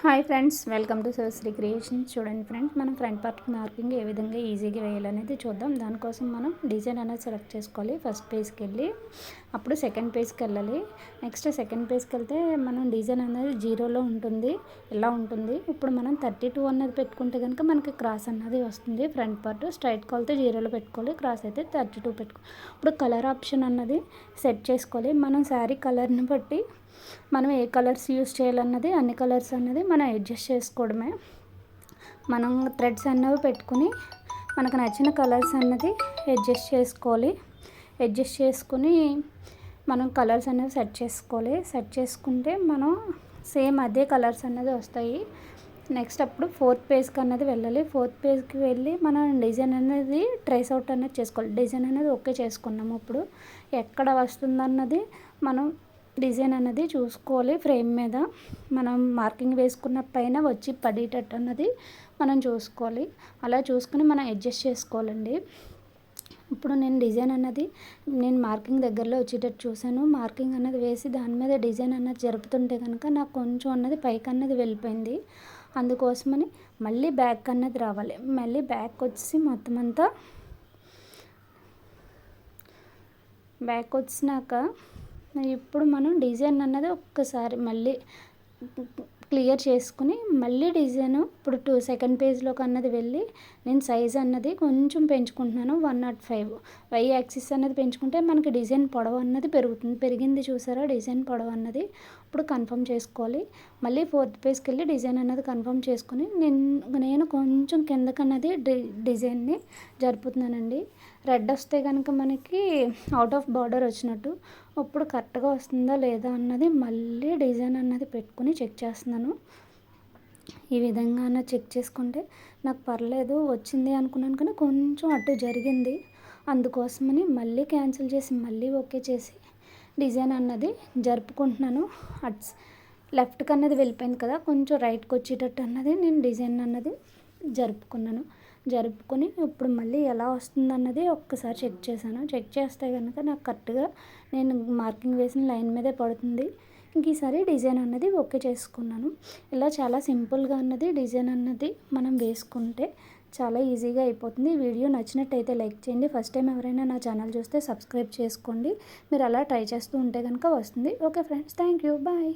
Hi friends, welcome to Sivasri creations. చూడండి friends, మనం front part marking ఏ విధంగా ఈజీగా వేయాలనేది చూద్దాం. దానికోసం మనం డిజైన్ అనేది సెలెక్ట్ చేసుకోవాలి. ఫస్ట్ పేజ్కి వెళ్ళి అప్పుడు సెకండ్ పేజ్కి వెళ్ళాలి. నెక్స్ట్ సెకండ్ పేజ్కి వెళ్తే మనం డిజైన్ అనేది జీరోలో ఉంటుంది, ఇలా ఉంటుంది. ఇప్పుడు మనం 32 అన్నది పెట్టుకుంటే కనుక మనకి క్రాస్ అన్నది వస్తుంది. ఫ్రంట్ పార్ట్ స్ట్రైట్ కొలితే జీరోలో పెట్టుకోవాలి, క్రాస్ అయితే 32 పెట్టుకోవాలి. ఇప్పుడు కలర్ ఆప్షన్ అన్నది సెట్ చేసుకోవాలి. మనం శారీ కలర్ని బట్టి మనం ఏ కలర్స్ యూస్ చేయాలన్నది అన్ని కలర్స్ అన్నది మనం అడ్జస్ట్ చేసుకోవడమే. మనం థ్రెడ్స్ అన్నవి పెట్టుకుని మనకు నచ్చిన కలర్స్ అన్నది అడ్జస్ట్ చేసుకోవాలి. అడ్జస్ట్ చేసుకుని మనం కలర్స్ అనేవి సెట్ చేసుకోవాలి. సెట్ చేసుకుంటే మనం సేమ్ అదే కలర్స్ అన్నది వస్తాయి. నెక్స్ట్ అప్పుడు ఫోర్త్ పేజ్కి అన్నది వెళ్ళాలి. ఫోర్త్ పేజ్కి వెళ్ళి మనం డిజైన్ అనేది ట్రేస్ అవుట్ అనేది చేసుకోవాలి. డిజైన్ అనేది ఓకే చేసుకున్నాము. ఇప్పుడు ఎక్కడ వస్తుందన్నది మనం డిజైన్ అన్నది చూసుకోవాలి. ఫ్రేమ్ మీద మనం మార్కింగ్ వేసుకున్న పైన వచ్చి పడేటట్టు అన్నది మనం చూసుకోవాలి. అలా చూసుకుని మనం అడ్జస్ట్ చేసుకోవాలండి. ఇప్పుడు నేను డిజైన్ అన్నది మార్కింగ్ దగ్గరలో వచ్చేటట్టు చూసాను. మార్కింగ్ అన్నది వేసి దాని మీద డిజైన్ అన్నది జరుపుతుంటే కనుక నాకు కొంచెం అన్నది పైకి అన్నది వెళ్ళిపోయింది. అందుకోసమని మళ్ళీ బ్యాక్ అన్నది రావాలి. మళ్ళీ బ్యాక్ వచ్చి మొత్తం అంతా బ్యాక్ వచ్చినాక ఇప్పుడు మనం డిజైన్ అన్నది ఒక్కసారి మళ్ళీ క్లియర్ చేసుకుని మళ్ళీ డిజైన్ ఇప్పుడు సెకండ్ పేజ్లోకి అన్నది వెళ్ళి నేను సైజ్ అన్నది కొంచెం పెంచుకుంటున్నాను. 105 వై యాక్సిస్ అన్నది పెంచుకుంటే మనకి డిజైన్ పొడవు అన్నది పెరిగింది చూసారా డిజైన్ పొడవు అన్నది. ఇప్పుడు కన్ఫర్మ్ చేసుకోవాలి. మళ్ళీ ఫోర్త్ పేజ్కి వెళ్ళి డిజైన్ అన్నది కన్ఫర్మ్ చేసుకుని నేను కొంచెం కిందకన్నది డిజైన్ని జరుపుతున్నానండి. రెడ్ వస్తే కనుక మనకి అవుట్ ఆఫ్ బార్డర్ వచ్చినట్టు. ఇప్పుడు కరెక్ట్గా వస్తుందా లేదా అన్నది మళ్ళీ డిజైన్ అన్నది పెట్టుకుని చెక్ చేస్తున్నాను. ఈ విధంగా అన్నది చెక్ చేసుకుంటే నాకు పర్లేదు వచ్చింది అనుకున్నాను, కానీ కొంచెం అటు జరిగింది. అందుకోసమని మళ్ళీ క్యాన్సిల్ చేసి మళ్ళీ ఓకే చేసి డిజైన్ అన్నది జరుపుకుంటున్నాను. లెఫ్ట్కి అన్నది వెళ్ళిపోయింది కదా, కొంచెం రైట్కి వచ్చేటట్టు అన్నది నేను డిజైన్ అన్నది జరుపుకొని ఇప్పుడు మళ్ళీ ఎలా వస్తుంది అన్నది ఒక్కసారి చెక్ చేశాను. చెక్ చేస్తే కనుక నాకు కరెక్ట్గా నేను మార్కింగ్ వేసిన లైన్ మీదే పడుతుంది. ఇంక ఈసారి డిజైన్ అన్నది ఓకే చేసుకున్నాను. ఇలా చాలా సింపుల్గా అన్నది డిజైన్ అన్నది మనం వేసుకుంటే చాలా ఈజీగా అయిపోతుంది. ఈ వీడియో నచ్చినట్టయితే లైక్ చేయండి. ఫస్ట్ టైం ఎవరైనా నా ఛానల్ చూస్తే సబ్స్క్రైబ్ చేసుకోండి. మీరు అలా ట్రై చేస్తూ ఉంటే కనుక వస్తుంది. Okay friends, thank you, bye.